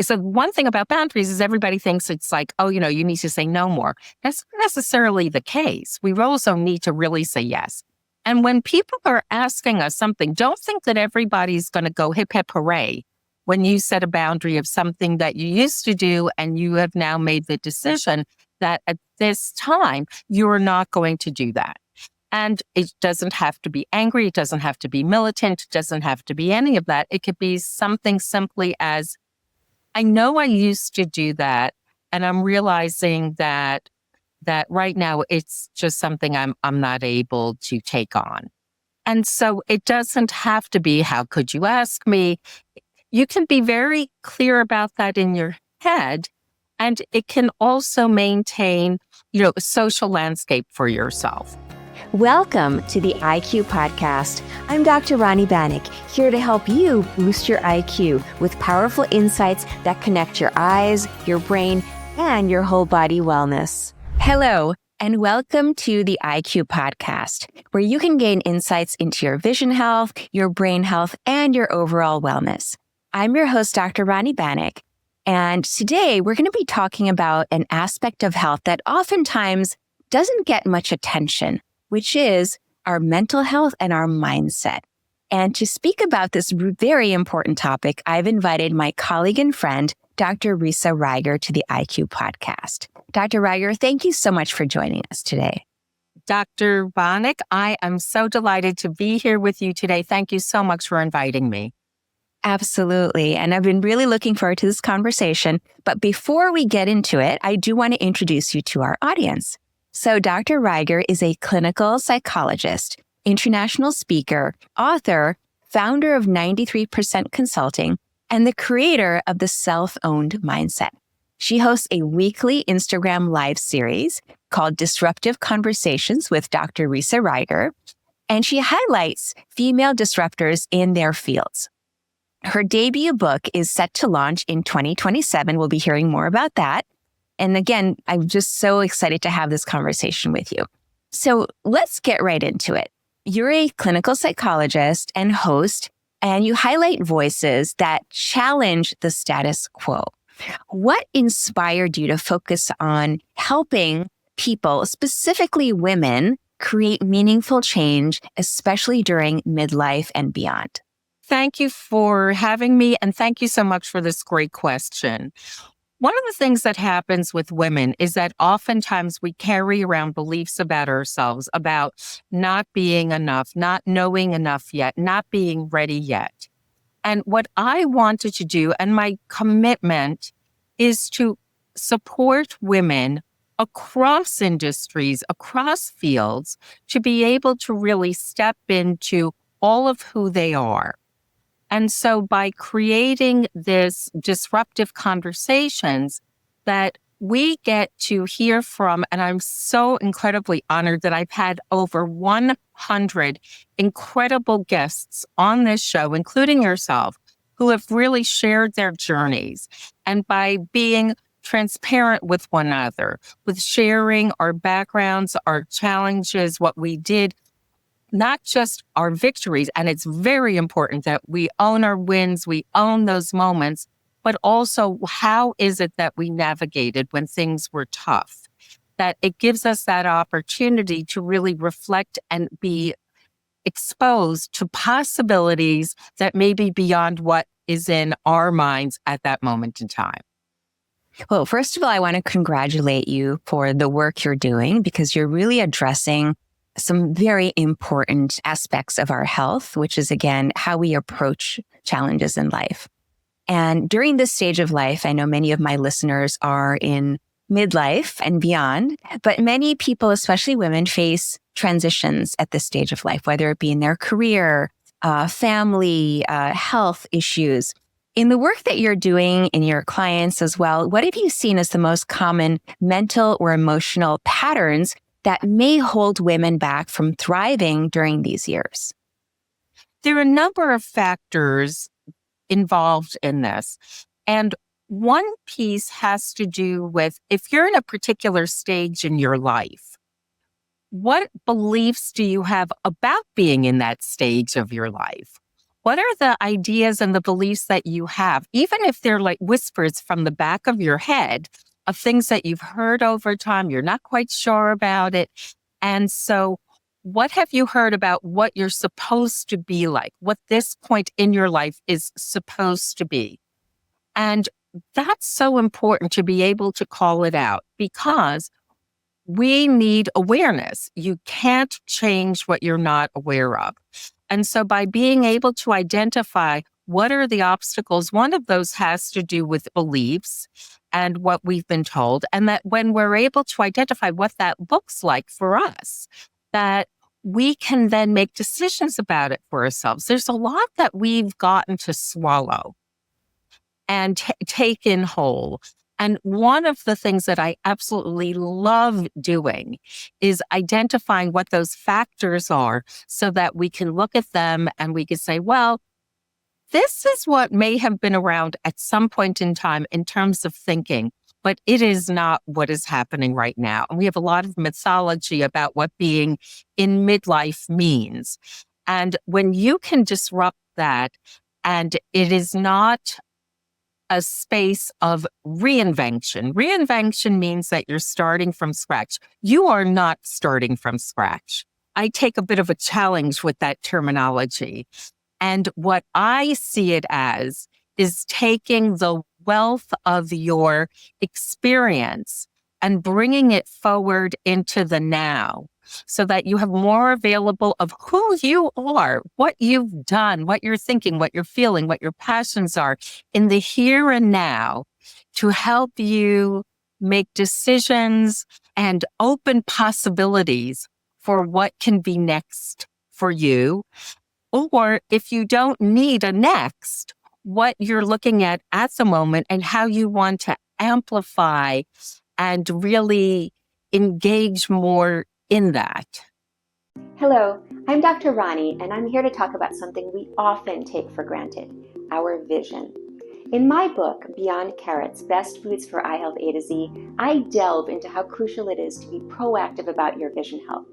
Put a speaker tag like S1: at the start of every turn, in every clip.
S1: So one thing about boundaries is everybody thinks it's like, oh, you need to say no more. That's not necessarily the case. We also need to really say yes. And when people are asking us something, don't think that everybody's going to go hip, hip, hooray when you set a boundary of something that you used to do and you have now made the decision that at this time, you're not going to do that. And it doesn't have to be angry. It doesn't have to be militant. It doesn't have to be any of that. It could be something simply as, I know I used to do that, and I'm realizing that right now it's just something I'm not able to take on. And so it doesn't have to be, how could you ask me? You can be very clear about that in your head, and it can also maintain, a social landscape for yourself.
S2: Welcome to the IQ Podcast. I'm Dr. Ronnie Bannock, here to help you boost your IQ with powerful insights that connect your eyes, your brain, and your whole body wellness. Hello, and welcome to the IQ Podcast, where you can gain insights into your vision health, your brain health, and your overall wellness. I'm your host, Dr. Ronnie Bannock, and today we're going to be talking about an aspect of health that oftentimes doesn't get much attention, which is our mental health and our mindset. And to speak about this very important topic, I've invited my colleague and friend, Dr. Risa Ryger, to the IQ Podcast. Dr. Ryger, thank you so much for joining us today.
S1: Dr. Bannock, I am so delighted to be here with you today. Thank you so much for inviting me.
S2: Absolutely. And I've been really looking forward to this conversation. But before we get into it, I do want to introduce you to our audience. So Dr. Ryger is a clinical psychologist, international speaker, author, founder of 93% Consulting, and the creator of the Self-Owned Mindset. She hosts a weekly Instagram live series called Disruptive Conversations with Dr. Risa Ryger, and she highlights female disruptors in their fields. Her debut book is set to launch in 2027. We'll be hearing more about that. And again, I'm just so excited to have this conversation with you. So let's get right into it. You're a clinical psychologist and host, and you highlight voices that challenge the status quo. What inspired you to focus on helping people, specifically women, create meaningful change, especially during midlife and beyond?
S1: Thank you for having me, and thank you so much for this great question. One of the things that happens with women is that oftentimes we carry around beliefs about ourselves, about not being enough, not knowing enough yet, not being ready yet. And what I wanted to do, and my commitment, is to support women across industries, across fields, to be able to really step into all of who they are. And so by creating this disruptive conversations that we get to hear from, and I'm so incredibly honored that I've had over 100 incredible guests on this show, including yourself, who have really shared their journeys. And by being transparent with one another, with sharing our backgrounds, our challenges, what we did, not just our victories, and it's very important that we own our wins, we own those moments, but also how is it that we navigated when things were tough? That it gives us that opportunity to really reflect and be exposed to possibilities that may be beyond what is in our minds at that moment in time.
S2: Well, first of all, I want to congratulate you for the work you're doing, because you're really addressing some very important aspects of our health, which is, again, how we approach challenges in life. And during this stage of life, I know many of my listeners are in midlife and beyond, but many people, especially women, face transitions at this stage of life, whether it be in their career, family, health issues. In the work that you're doing in your clients as well, what have you seen as the most common mental or emotional patterns that may hold women back from thriving during these years?
S1: There are a number of factors involved in this. And one piece has to do with, if you're in a particular stage in your life, what beliefs do you have about being in that stage of your life? What are the ideas and the beliefs that you have, even if they're like whispers from the back of your head of things that you've heard over time, you're not quite sure about it. And so, what have you heard about what you're supposed to be like, what this point in your life is supposed to be? And that's so important to be able to call it out because we need awareness. You can't change what you're not aware of. And so by being able to identify what are the obstacles, one of those has to do with beliefs and what we've been told. And that when we're able to identify what that looks like for us, that we can then make decisions about it for ourselves. There's a lot that we've gotten to swallow and take in whole. And one of the things that I absolutely love doing is identifying what those factors are so that we can look at them and we can say, well, this is what may have been around at some point in time in terms of thinking, but it is not what is happening right now. And we have a lot of mythology about what being in midlife means. And when you can disrupt that, and it is not a space of reinvention. Reinvention means that you're starting from scratch. You are not starting from scratch. I take a bit of a challenge with that terminology. And what I see it as is taking the wealth of your experience and bringing it forward into the now so that you have more available of who you are, what you've done, what you're thinking, what you're feeling, what your passions are in the here and now to help you make decisions and open possibilities for what can be next for you. Or if you don't need a next, what you're looking at the moment and how you want to amplify and really engage more in that.
S3: Hello, I'm Dr. Rani, and I'm here to talk about something we often take for granted, our vision. In my book, Beyond Carrots, Best Foods for Eye Health A to Z, I delve into how crucial it is to be proactive about your vision health.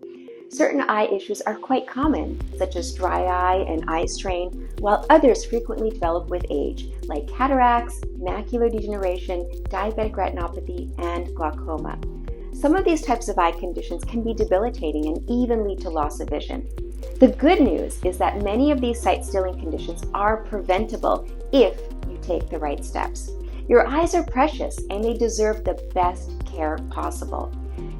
S3: Certain eye issues are quite common, such as dry eye and eye strain, while others frequently develop with age, like cataracts, macular degeneration, diabetic retinopathy, and glaucoma. Some of these types of eye conditions can be debilitating and even lead to loss of vision. The good news is that many of these sight-stealing conditions are preventable if you take the right steps. Your eyes are precious and they deserve the best care possible.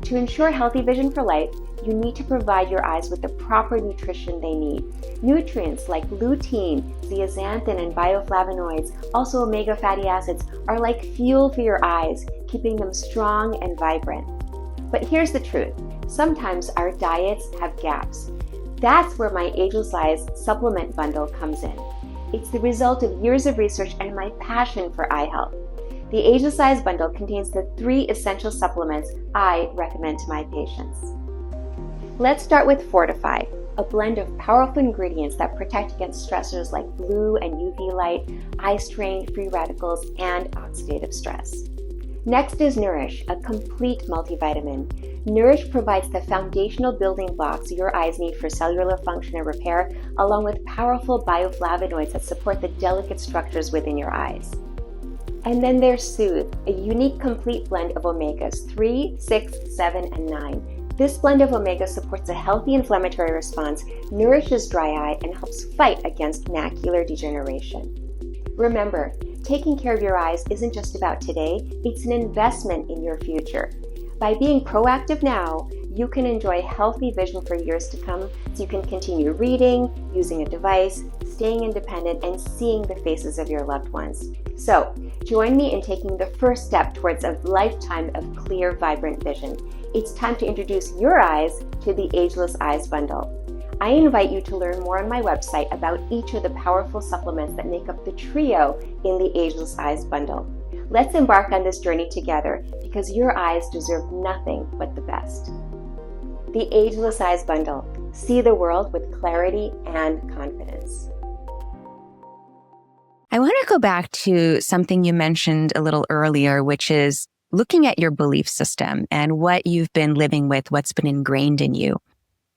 S3: To ensure healthy vision for life, you need to provide your eyes with the proper nutrition they need. Nutrients like lutein, zeaxanthin, and bioflavonoids, also omega fatty acids, are like fuel for your eyes, keeping them strong and vibrant. But here's the truth. Sometimes our diets have gaps. That's where my Ageless Eyes supplement bundle comes in. It's the result of years of research and my passion for eye health. The Ageless Eyes bundle contains the 3 essential supplements I recommend to my patients. Let's start with Fortify, a blend of powerful ingredients that protect against stressors like blue and UV light, eye strain, free radicals, and oxidative stress. Next is Nourish, a complete multivitamin. Nourish provides the foundational building blocks your eyes need for cellular function and repair, along with powerful bioflavonoids that support the delicate structures within your eyes. And then there's Soothe, a unique complete blend of omegas 3, 6, 7, and 9. This blend of omegas supports a healthy inflammatory response, nourishes dry eye, and helps fight against macular degeneration. Remember, taking care of your eyes isn't just about today, it's an investment in your future. By being proactive now, you can enjoy healthy vision for years to come so you can continue reading, using a device, staying independent, and seeing the faces of your loved ones. So, join me in taking the first step towards a lifetime of clear, vibrant vision. It's time to introduce your eyes to the Ageless Eyes bundle. I invite you to learn more on my website about each of the powerful supplements that make up the trio in the Ageless Eyes bundle. Let's embark on this journey together because your eyes deserve nothing but the best. The Ageless Eyes bundle. See the world with clarity and confidence.
S2: I want to go back to something you mentioned a little earlier, which is looking at your belief system and what you've been living with, what's been ingrained in you.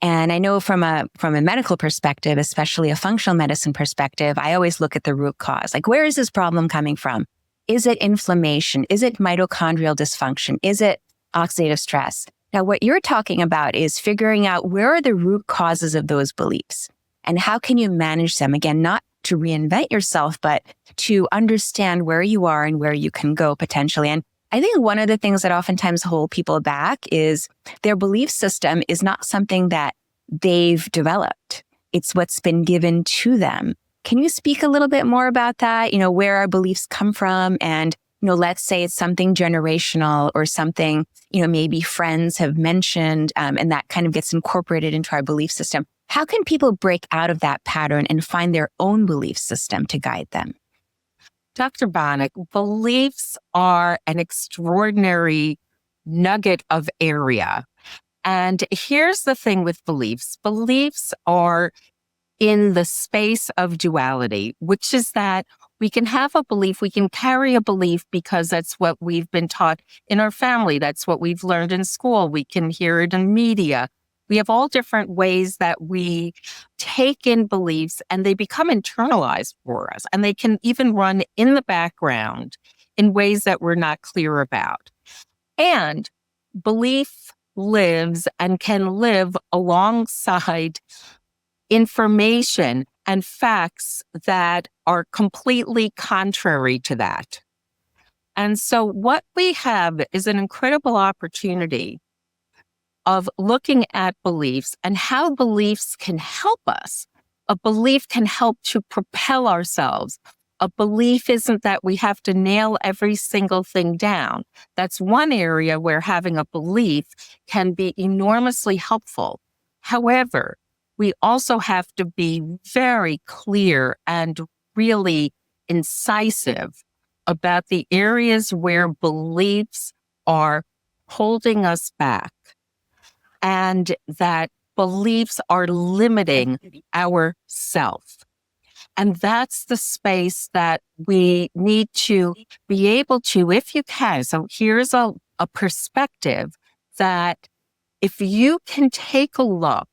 S2: And I know from a medical perspective, especially a functional medicine perspective, I always look at the root cause. Like, where is this problem coming from? Is it inflammation? Is it mitochondrial dysfunction? Is it oxidative stress? Now, what you're talking about is figuring out where are the root causes of those beliefs and how can you manage them? Again, not to reinvent yourself, but to understand where you are and where you can go potentially. And I think one of the things that oftentimes hold people back is their belief system is not something that they've developed. It's what's been given to them. Can you speak a little bit more about that? Where our beliefs come from, and let's say it's something generational or something, maybe friends have mentioned, and that kind of gets incorporated into our belief system. How can people break out of that pattern and find their own belief system to guide them?
S1: Dr. Bonnick, beliefs are an extraordinary nugget of area. And here's the thing with beliefs. Beliefs are in the space of duality, which is that we can have a belief, we can carry a belief because that's what we've been taught in our family. That's what we've learned in school. We can hear it in media. We have all different ways that we take in beliefs and they become internalized for us. And they can even run in the background in ways that we're not clear about. And belief lives and can live alongside information and facts that are completely contrary to that. And so what we have is an incredible opportunity of looking at beliefs and how beliefs can help us. A belief can help to propel ourselves. A belief isn't that we have to nail every single thing down. That's one area where having a belief can be enormously helpful. However, we also have to be very clear and really incisive about the areas where beliefs are holding us back, and that beliefs are limiting our self. And that's the space that we need to be able to, if you can. So here's a perspective that if you can take a look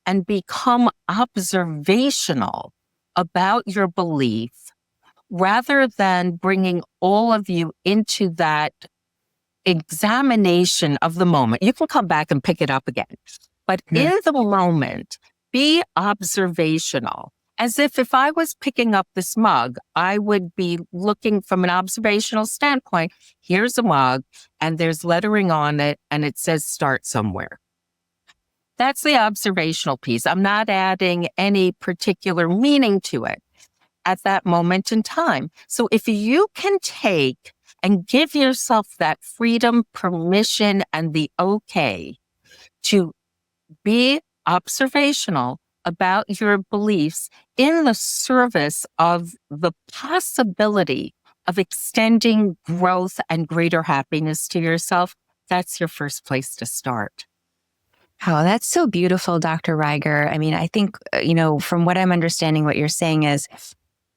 S1: and become observational about your belief, rather than bringing all of you into that examination of the moment. You can come back and pick it up again. But in the moment, be observational. As if I was picking up this mug, I would be looking from an observational standpoint. Here's a mug, and there's lettering on it, and it says start somewhere. That's the observational piece. I'm not adding any particular meaning to it at that moment in time. So if you can take and give yourself that freedom, permission, and the okay to be observational about your beliefs in the service of the possibility of extending growth and greater happiness to yourself, that's your first place to start.
S2: Oh, that's so beautiful, Dr. Ryger. I mean, I think, from what I'm understanding, what you're saying is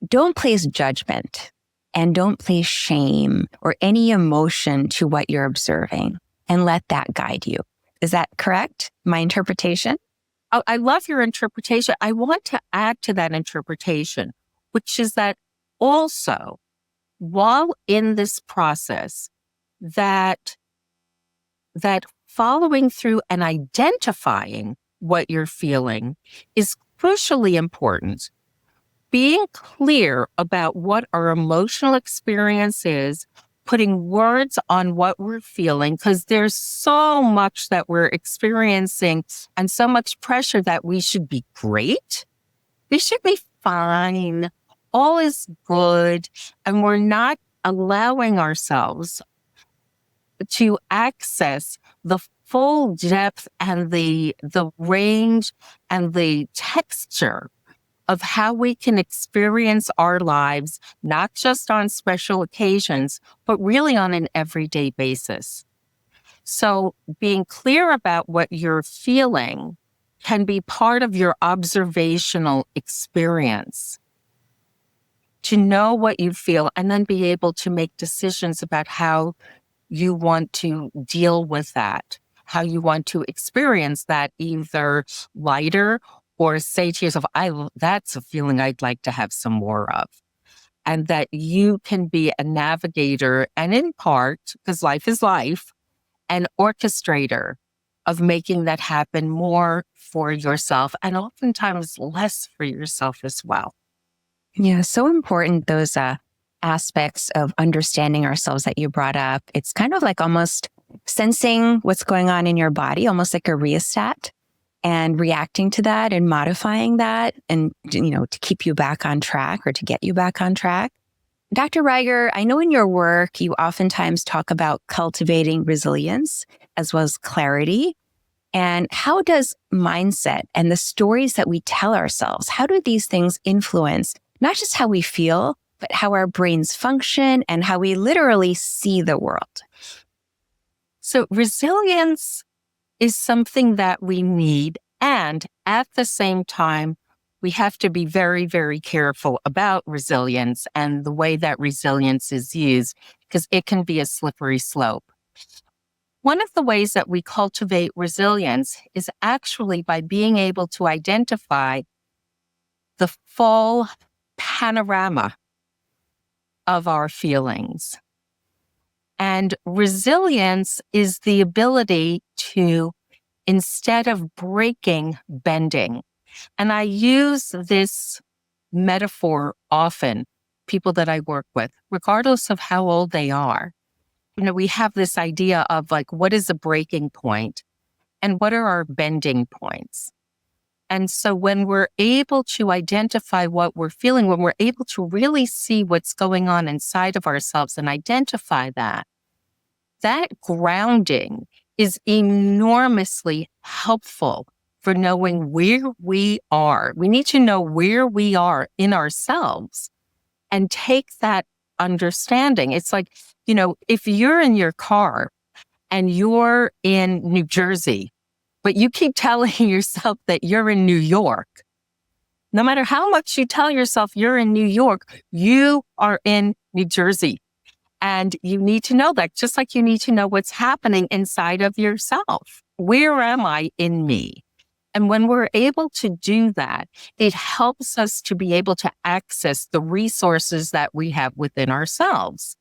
S2: don't place judgment and don't place shame or any emotion to what you're observing, and let that guide you. Is that correct? My interpretation?
S1: Oh, I love your interpretation. I want to add to that interpretation, which is that also, while in this process, that following through and identifying what you're feeling is crucially important. Being clear about what our emotional experience is, putting words on what we're feeling, because there's so much that we're experiencing and so much pressure that we should be great. We should be fine. All is good. And we're not allowing ourselves to access the full depth and the range and the texture of how we can experience our lives, not just on special occasions, but really on an everyday basis. So being clear about what you're feeling can be part of your observational experience. To know what you feel and then be able to make decisions about how you want to deal with that, how you want to experience that, either lighter or say to yourself, that's a feeling I'd like to have some more of. And that you can be a navigator and, in part, because life is life, an orchestrator of making that happen more for yourself and oftentimes less for yourself as well.
S2: Yeah, so important, those aspects of understanding ourselves that you brought up. It's kind of like almost sensing what's going on in your body, almost like a rheostat, and reacting to that and modifying that and, to keep you back on track or to get you back on track. Dr. Ryger, I know in your work, you oftentimes talk about cultivating resilience as well as clarity. And how does mindset and the stories that we tell ourselves, how do these things influence not just how we feel, but how our brains function and how we literally see the world?
S1: So resilience is something that we need. And at the same time, we have to be very, very careful about resilience and the way that resilience is used, because it can be a slippery slope. One of the ways that we cultivate resilience is actually by being able to identify the full panorama of our feelings. And resilience is the ability to, instead of breaking, bending. And I use this metaphor often, people that I work with, regardless of how old they are. We have this idea of like, what is a breaking point and what are our bending points? And so when we're able to identify what we're feeling, when we're able to really see what's going on inside of ourselves and identify that, that grounding is enormously helpful for knowing where we are. We need to know where we are in ourselves and take that understanding. It's like, if you're in your car and you're in New Jersey, but you keep telling yourself that you're in New York, no matter how much you tell yourself you're in New York, you are in New Jersey. And you need to know that, just like you need to know what's happening inside of yourself. Where am I in me? And when we're able to do that, it helps us to be able to access the resources that we have within ourselves.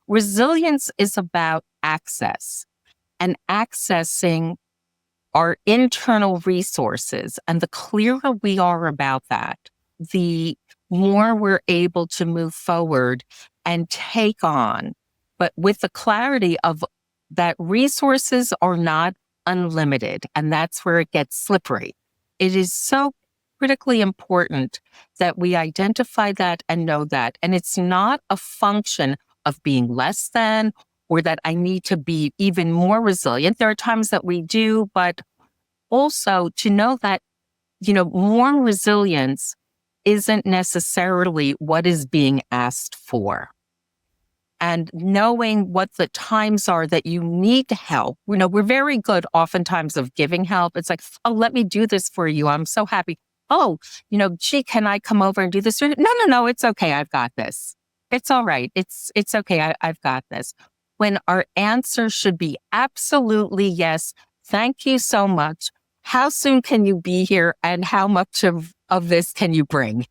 S1: Resilience is about access and accessing our internal resources. And the clearer we are about that, the more we're able to move forward and take on, but with the clarity of that resources are not unlimited. And that's where it gets slippery. It is so critically important that we identify that and know that. And it's not a function of being less than or that I need to be even more resilient. There are times that we do, but also to know that, more resilience isn't necessarily what is being asked for. And knowing what the times are that you need help. We're very good oftentimes of giving help. It's like, oh, let me do this for you. I'm so happy. Oh, gee, can I come over and do this? No, it's okay. I've got this. It's all right. It's okay. I've got this. When our answer should be absolutely yes. Thank you so much. How soon can you be here? And how much of this can you bring?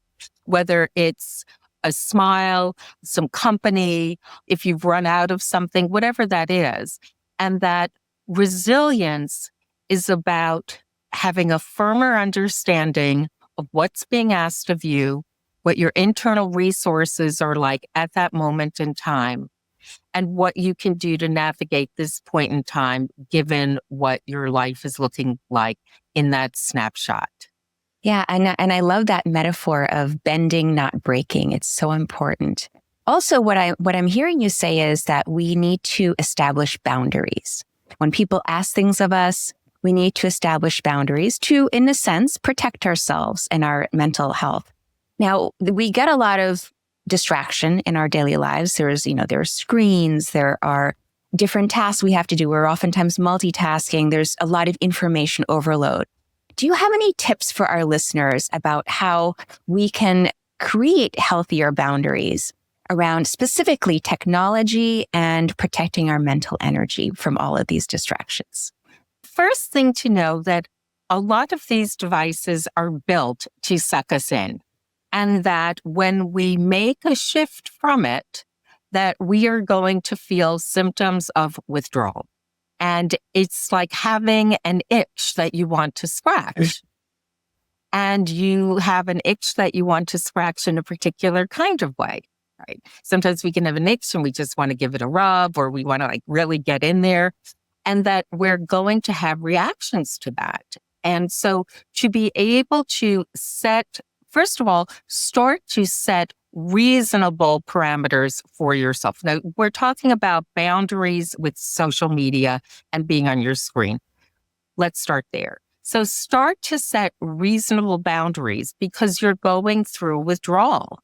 S1: Whether it's a smile, some company, if you've run out of something, whatever that is. And that resilience is about having a firmer understanding of what's being asked of you, what your internal resources are like at that moment in time, and what you can do to navigate this point in time, given what your life is looking like in that snapshot.
S2: Yeah, and I love that metaphor of bending, not breaking. It's so important. Also, what I'm hearing you say is that we need to establish boundaries. When people ask things of us, we need to establish boundaries to, in a sense, protect ourselves and our mental health. Now, we get a lot of distraction in our daily lives. There are screens, there are different tasks we have to do. We're oftentimes multitasking. There's a lot of information overload. Do you have any tips for our listeners about how we can create healthier boundaries around specifically technology and protecting our mental energy from all of these distractions?
S1: first thing to know that a lot of these devices are built to suck us in, and that when we make a shift from it, that we are going to feel symptoms of withdrawal. And it's like having an itch that you want to scratch. And you have an itch that you want to scratch in a particular kind of way, right? Sometimes we can have an itch and we just want to give it a rub, or we want to like really get in there, and that we're going to have reactions to that. And so to be able to first of all, start to set reasonable parameters for yourself. Now, we're talking about boundaries with social media and being on your screen. Let's start there. So start to set reasonable boundaries because you're going through withdrawal.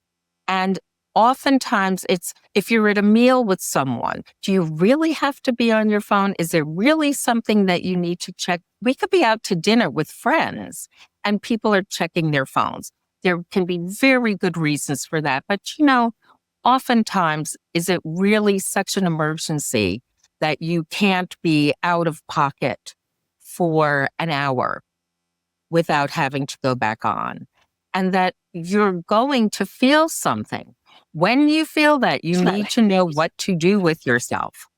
S1: And oftentimes it's, if you're at a meal with someone, do you really have to be on your phone? Is there really something that you need to check? We could be out to dinner with friends and people are checking their phones. There can be very good reasons for that. But, oftentimes, is it really such an emergency that you can't be out of pocket for an hour without having to go back on? And that you're going to feel something. When you feel that, you need to know what to do with yourself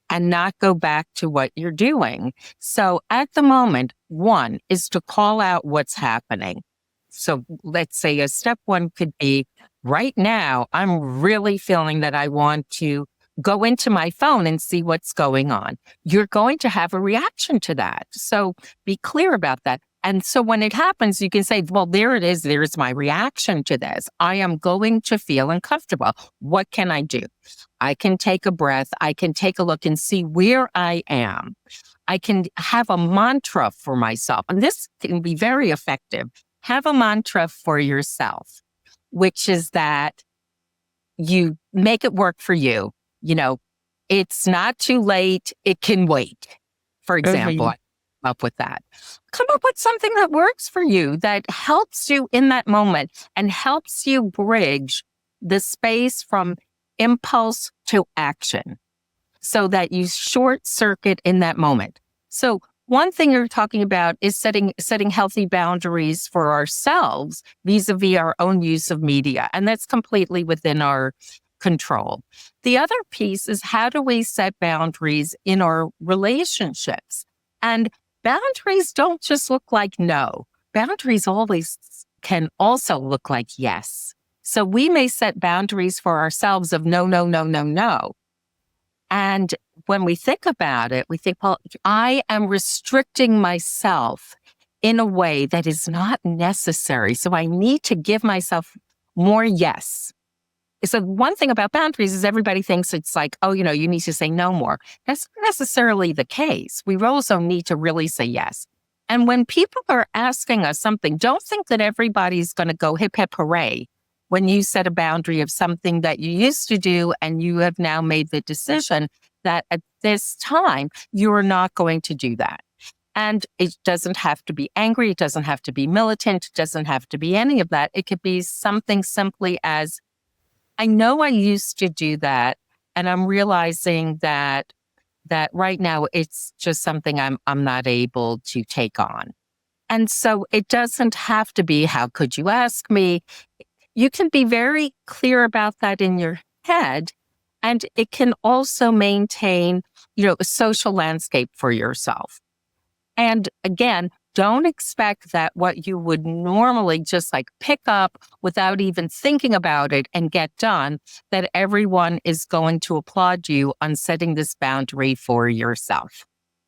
S1: and not go back to what you're doing. So at the moment, one is to call out what's happening. So let's say a step one could be, right now, I'm really feeling that I want to go into my phone and see what's going on. You're going to have a reaction to that. So be clear about that. And so when it happens, you can say, well, there it is. There's my reaction to this. I am going to feel uncomfortable. What can I do? I can take a breath. I can take a look and see where I am. I can have a mantra for myself. And this can be very effective. Have a mantra for yourself, which is that you make it work for you. It's not too late. It can wait. For example, I come up with that. Come up with something that works for you, that helps you in that moment and helps you bridge the space from impulse to action so that you short circuit in that moment. So one thing you're talking about is setting healthy boundaries for ourselves vis-a-vis our own use of media. And that's completely within our control. The other piece is, how do we set boundaries in our relationships? And boundaries don't just look like no. Boundaries always can also look like yes. So we may set boundaries for ourselves of no, no, no, no, no. And when we think about it, we think, well, I am restricting myself in a way that is not necessary. So I need to give myself more yes. So one thing about boundaries is everybody thinks it's like, oh, you need to say no more. That's not necessarily the case. We also need to really say yes. And when people are asking us something, don't think that everybody's going to go hip, hip, hooray when you set a boundary of something that you used to do and you have now made the decision that at this time, you're not going to do that. And it doesn't have to be angry. It doesn't have to be militant. It doesn't have to be any of that. It could be something simply as, I know I used to do that, and I'm realizing that right now it's just something I'm not able to take on. And so it doesn't have to be, how could you ask me? You can be very clear about that in your head, and it can also maintain, a social landscape for yourself. And again, don't expect that what you would normally just like pick up without even thinking about it and get done, that everyone is going to applaud you on setting this boundary for yourself.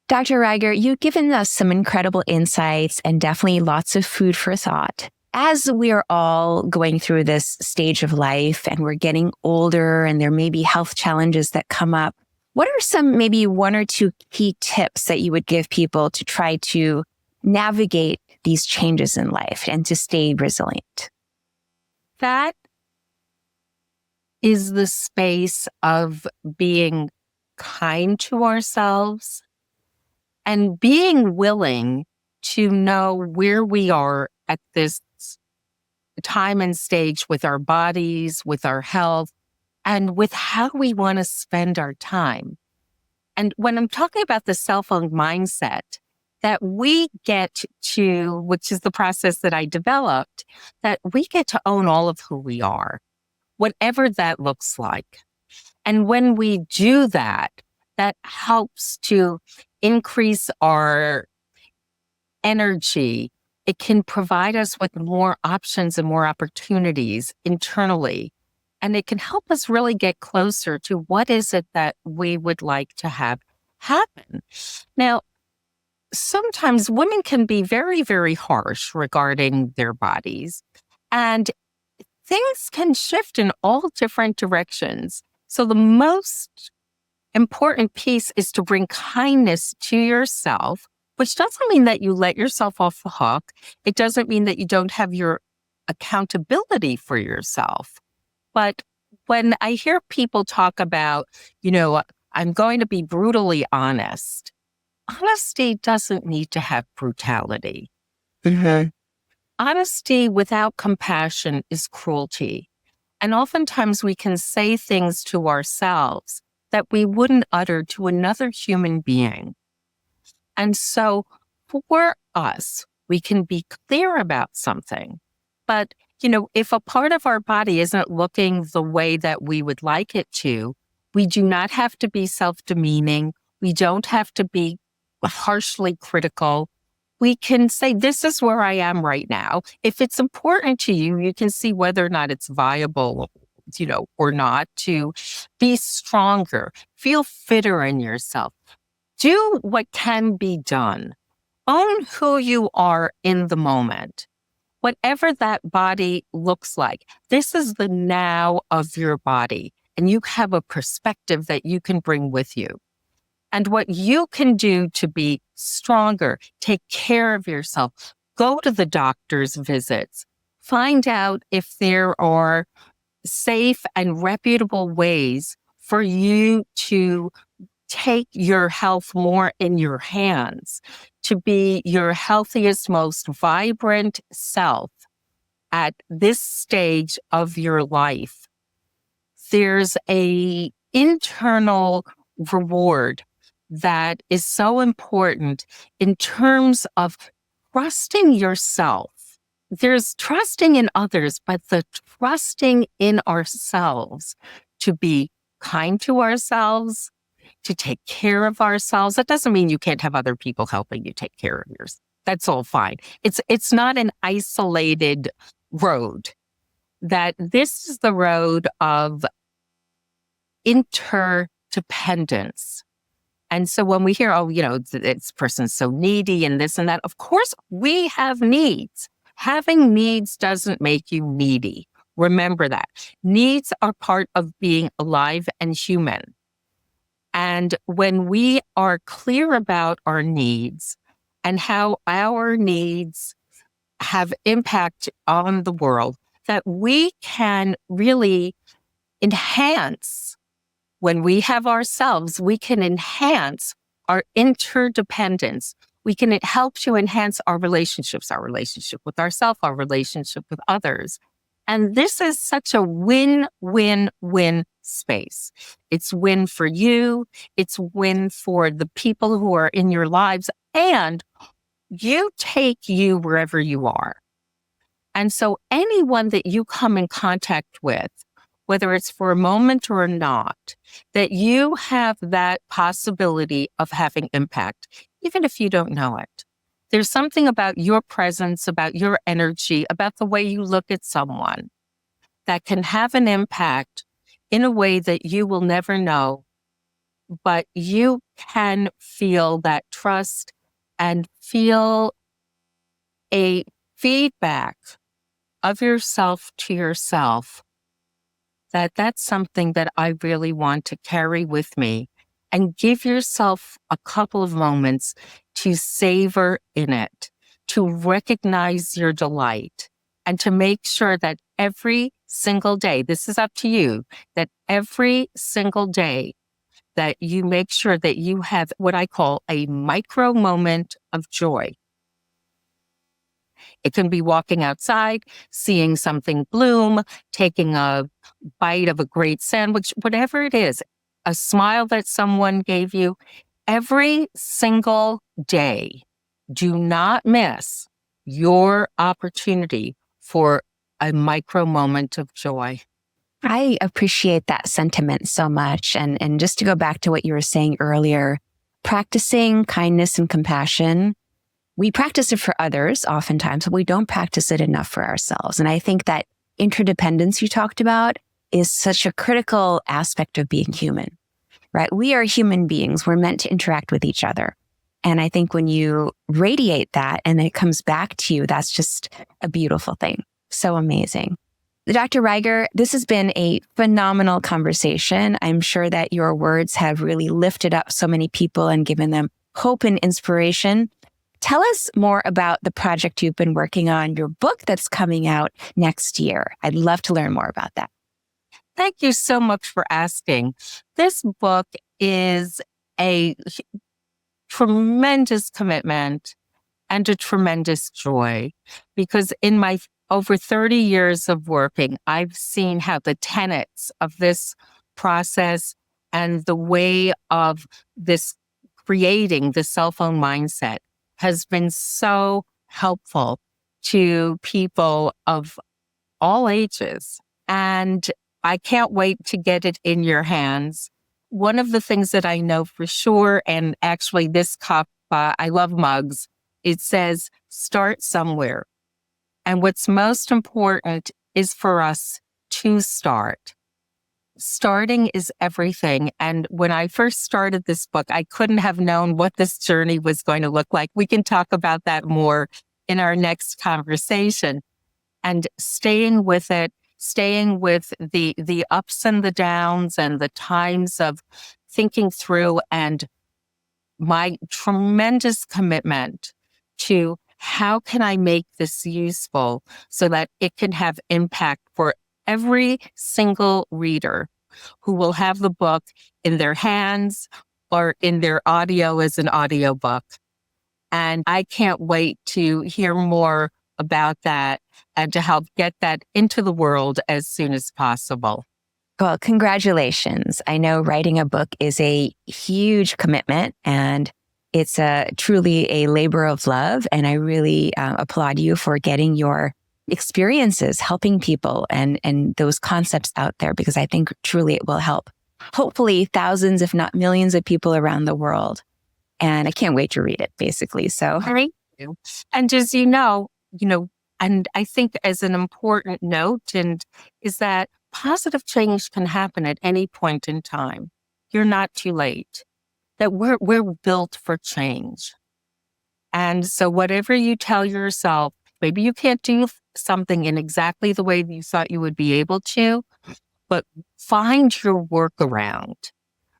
S2: Dr. Ryger, you've given us some incredible insights and definitely lots of food for thought. As we are all going through this stage of life and we're getting older and there may be health challenges that come up, what are some maybe one or two key tips that you would give people to try to navigate these changes in life and to stay resilient?
S1: That is the space of being kind to ourselves and being willing to know where we are at this time and stage with our bodies, with our health, and with how we want to spend our time. And when I'm talking about the self-owned mindset, that we get to, which is the process that I developed, that we get to own all of who we are, whatever that looks like. And when we do that, that helps to increase our energy. It can provide us with more options and more opportunities internally. And it can help us really get closer to what is it that we would like to have happen. Now, sometimes women can be very, very harsh regarding their bodies, and things can shift in all different directions. So the most important piece is to bring kindness to yourself, which doesn't mean that you let yourself off the hook. It doesn't mean that you don't have your accountability for yourself. But when I hear people talk about, I'm going to be brutally honest, honesty doesn't need to have brutality.
S2: Mm-hmm.
S1: Honesty without compassion is cruelty. And oftentimes we can say things to ourselves that we wouldn't utter to another human being. And so for us, we can be clear about something. But, if a part of our body isn't looking the way that we would like it to, we do not have to be self-demeaning. We don't have to be harshly critical. We can say, this is where I am right now. If it's important to you, you can see whether or not it's viable, or not, to be stronger, feel fitter in yourself. Do what can be done. Own who you are in the moment. Whatever that body looks like, this is the now of your body, and you have a perspective that you can bring with you. And what you can do to be stronger, take care of yourself, go to the doctor's visits, find out if there are safe and reputable ways for you to take your health more in your hands, to be your healthiest, most vibrant self at this stage of your life. There's an internal reward that is so important in terms of trusting yourself. There's trusting in others, but the trusting in ourselves to be kind to ourselves, to take care of ourselves. That doesn't mean you can't have other people helping you take care of yours. That's all fine. It's not an isolated road. That this is the road of interdependence. And so when we hear, this person's so needy and this and that, of course, we have needs. Having needs doesn't make you needy. Remember that. Needs are part of being alive and human. And when we are clear about our needs and how our needs have impact on the world, that we can really enhance. When we have ourselves, we can enhance our interdependence. We can help to enhance our relationships, our relationship with ourselves, our relationship with others. And this is such a win-win-win space. It's win for you. It's win for the people who are in your lives. And you take you wherever you are. And so anyone that you come in contact with, whether it's for a moment or not, that you have that possibility of having impact, even if you don't know it. There's something about your presence, about your energy, about the way you look at someone that can have an impact in a way that you will never know, but you can feel that trust and feel a feedback of yourself to yourself, that's something that I really want to carry with me, and give yourself a couple of moments to savor in it, to recognize your delight, and to make sure that every single day, this is up to you, that every single day that you make sure that you have what I call a micro moment of joy. It can be walking outside, seeing something bloom, taking a bite of a great sandwich, whatever it is. a smile that someone gave you. Every single day, do not miss your opportunity for a micro moment of joy.
S2: I appreciate that sentiment so much. And just to go back to what you were saying earlier, practicing kindness and compassion, we practice it for others oftentimes, but we don't practice it enough for ourselves. And I think that interdependence you talked about is such a critical aspect of being human, right? We are human beings. We're meant to interact with each other. And I think when you radiate that and then it comes back to you, that's just a beautiful thing. So amazing. Dr. Ryger, this has been a phenomenal conversation. I'm sure that your words have really lifted up so many people and given them hope and inspiration. Tell us more about the project you've been working on, your book that's coming out next year. I'd love to learn more about that.
S1: Thank you so much for asking. This book is a tremendous commitment and a tremendous joy, because in my over 30 years of working, I've seen how the tenets of this process and the way of this creating the cell phone mindset has been so helpful to people of all ages. And I can't wait to get it in your hands. One of the things that I know for sure, and actually this cup, I love mugs, it says, start somewhere. And what's most important is for us to start. Starting is everything. And when I first started this book, I couldn't have known what this journey was going to look like. We can talk about that more in our next conversation. And staying with it, staying with the ups and the downs and the times of thinking through, and my tremendous commitment to how can I make this useful so that it can have impact for every single reader who will have the book in their hands or in their audio as an audiobook. And I can't wait to hear more about that and to help get that into the world as soon as possible.
S2: Well, congratulations. I know writing a book is a huge commitment and it's truly a labor of love. And I really applaud you for getting your experiences, helping people and those concepts out there, because I think truly it will help hopefully thousands, if not millions of people around the world. And I can't wait to read it, basically. So
S1: thank you. And as you know, and I think as an important note, and is that positive change can happen at any point in time. You're not too late. That we're built for change. And so whatever you tell yourself, maybe you can't do something in exactly the way that you thought you would be able to, but find your workaround.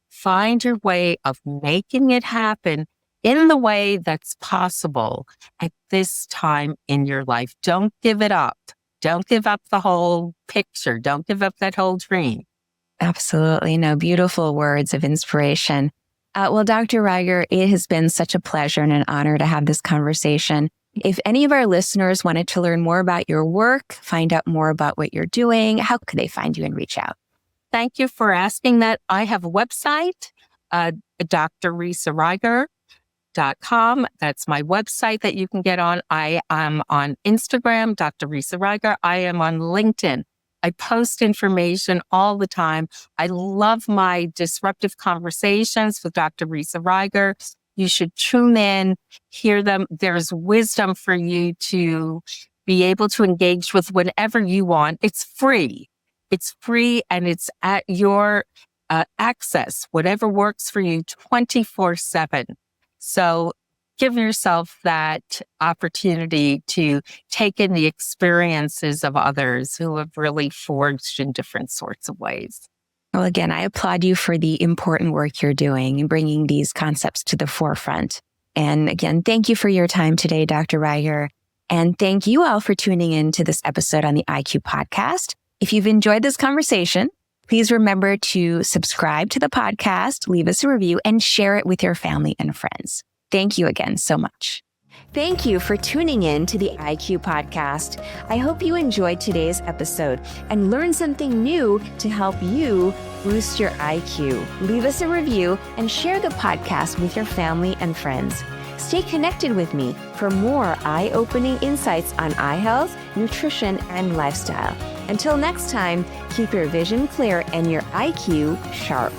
S1: Find your way of making it happen in the way that's possible at this time in your life. Don't give it up. Don't give up the whole picture. Don't give up that whole dream.
S2: absolutely. No, beautiful words of inspiration. Well, Dr. Ryger, it has been such a pleasure and an honor to have this conversation. If any of our listeners wanted to learn more about your work, find out more about what you're doing, how could they find you and reach out?
S1: Thank you for asking that. I have a website, drrisaryger.com. That's my website that you can get on. I am on Instagram, Dr. Risa Ryger. I am on LinkedIn. I post information all the time. I love my Disruptive Conversations with Dr. Risa Ryger. You should tune in, hear them. There's wisdom for you to be able to engage with whenever you want. It's free. It's free and it's at your access, whatever works for you 24/7. So give yourself that opportunity to take in the experiences of others who have really forged in different sorts of ways.
S2: Well, again, I applaud you for the important work you're doing and bringing these concepts to the forefront. And again, thank you for your time today, Dr. Ryger. And thank you all for tuning in to this episode on the IQ podcast. If you've enjoyed this conversation, please remember to subscribe to the podcast, leave us a review, and share it with your family and friends. Thank you again so much. Thank you for tuning in to the IQ podcast. I hope you enjoyed today's episode and learned something new to help you boost your IQ. Leave us a review and share the podcast with your family and friends. Stay connected with me for more eye-opening insights on eye health, nutrition, and lifestyle. Until next time, keep your vision clear and your IQ sharp.